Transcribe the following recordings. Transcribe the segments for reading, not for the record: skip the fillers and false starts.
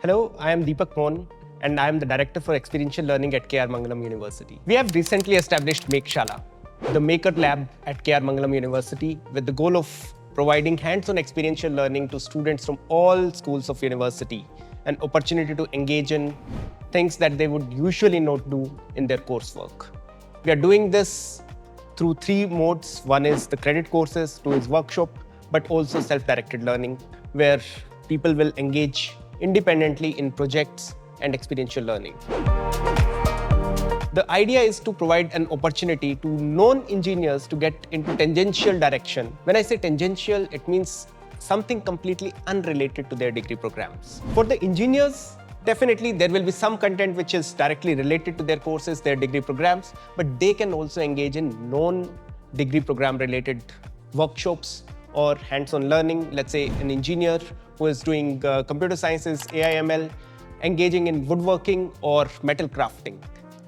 Hello, I am Deepak Maun and I am the Director for Experiential Learning at Mangalam University. We have recently established Shala, the Maker Lab at Mangalam University, with the goal of providing hands-on experiential learning to students from all schools of university, an opportunity to engage in things that they would usually not do in their coursework. We are doing this through three modes. One is the credit courses, two is workshop, but also self-directed learning, where people will engage independently in projects and experiential learning. The idea is to provide an opportunity to non-engineers to get into tangential direction. When I say tangential, it means something completely unrelated to their degree programs. For the engineers, definitely there will be some content which is directly related to their courses, their degree programs, but they can also engage in non-degree program related workshops or hands-on learning. Let's say an engineer who is doing computer sciences, AI/ML, engaging in woodworking or metal crafting.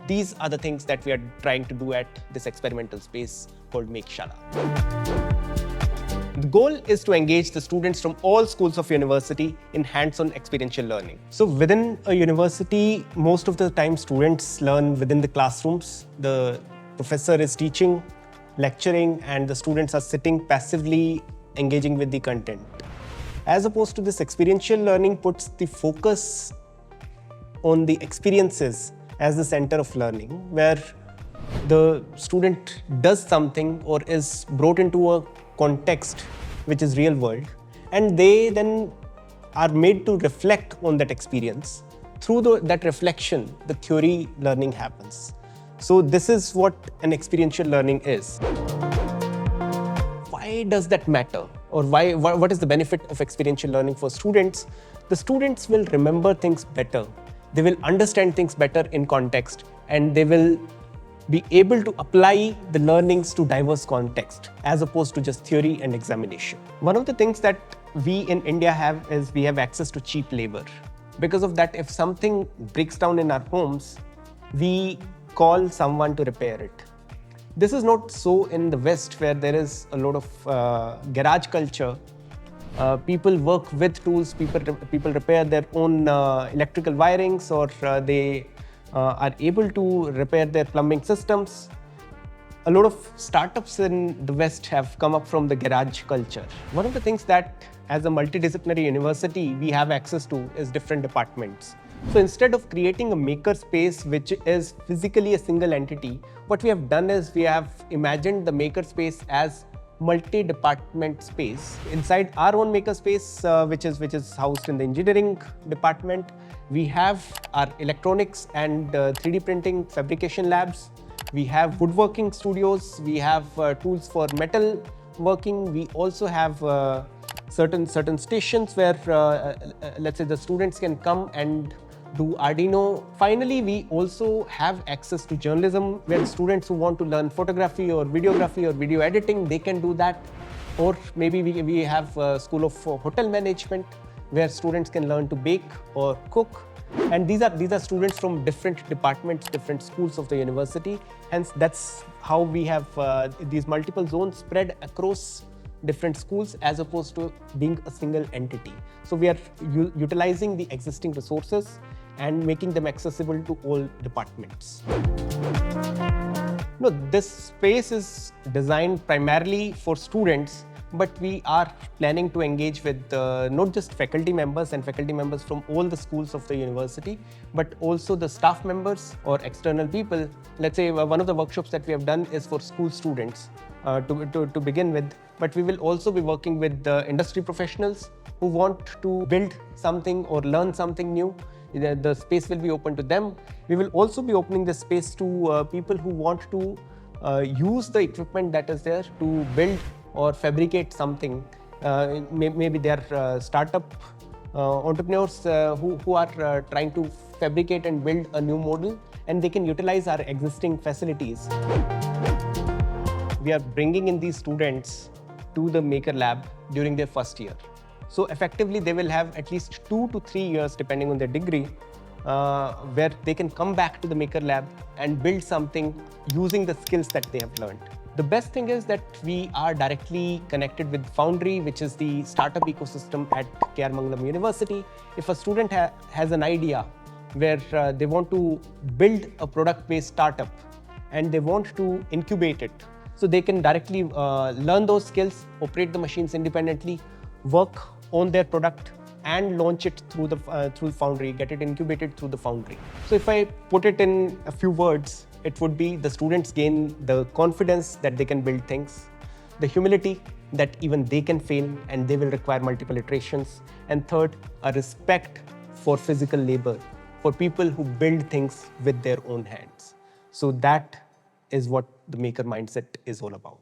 These are the things that we are trying to do at this experimental space called Shala. The goal is to engage the students from all schools of university in hands-on experiential learning. So within a university, most of the time students learn within the classrooms. The professor is teaching, lecturing, and the students are sitting passively engaging with the content. As opposed to this, experiential learning puts the focus on the experiences as the center of learning, where the student does something or is brought into a context which is real world, and they then are made to reflect on that experience. Through that reflection, the theory learning happens. So this is what an experiential learning is. Why does that matter? Or what is the benefit of experiential learning for students? The students will remember things better. They will understand things better in context, and they will be able to apply the learnings to diverse context as opposed to just theory and examination. One of the things that we in India have is we have access to cheap labor. Because of that, if something breaks down in our homes, we call someone to repair it. This is not so in the West, where there is a lot of garage culture. People work with tools, people repair their own electrical wirings, or they are able to repair their plumbing systems. A lot of startups in the West have come up from the garage culture. One of the things that as a multidisciplinary university we have access to is different departments. So instead of creating a maker space which is physically a single entity, what we have done is we have imagined the maker space as multi-department space. Inside our own maker space, which is housed in the engineering department, we have our electronics and 3D printing fabrication labs. We have woodworking studios. We have tools for metal working. We also have certain stations where, let's say, the students can come and do Arduino. Finally, we also have access to journalism, where students who want to learn photography or videography or video editing, they can do that. Or maybe we have a school of hotel management, where students can learn to bake or cook. And these are students from different departments, different schools of the university. Hence, that's how we have these multiple zones spread across different schools as opposed to being a single entity. So we are utilizing the existing resources and making them accessible to all departments. No, this space is designed primarily for students, but we are planning to engage with not just faculty members and faculty members from all the schools of the university, but also the staff members or external people. Let's say one of the workshops that we have done is for school students to begin with, but we will also be working with industry professionals who want to build something or learn something new. The space will be open to them. We will also be opening the space to people who want to use the equipment that is there to build or fabricate something. Maybe they are startup entrepreneurs who are trying to fabricate and build a new model, and they can utilize our existing facilities. We are bringing in these students to the Maker Lab during their first year. So effectively, they will have at least 2 to 3 years, depending on their degree, where they can come back to the Maker Lab and build something using the skills that they have learned. The best thing is that we are directly connected with Foundry, which is the startup ecosystem at Mangalam University. If a student has an idea where they want to build a product-based startup and they want to incubate it, so they can directly learn those skills, operate the machines independently, work on their product, and launch it through Foundry, get it incubated through the Foundry. So if I put it in a few words, it would be the students gain the confidence that they can build things, the humility that even they can fail and they will require multiple iterations, and third, a respect for physical labor, for people who build things with their own hands. So that is what the maker mindset is all about.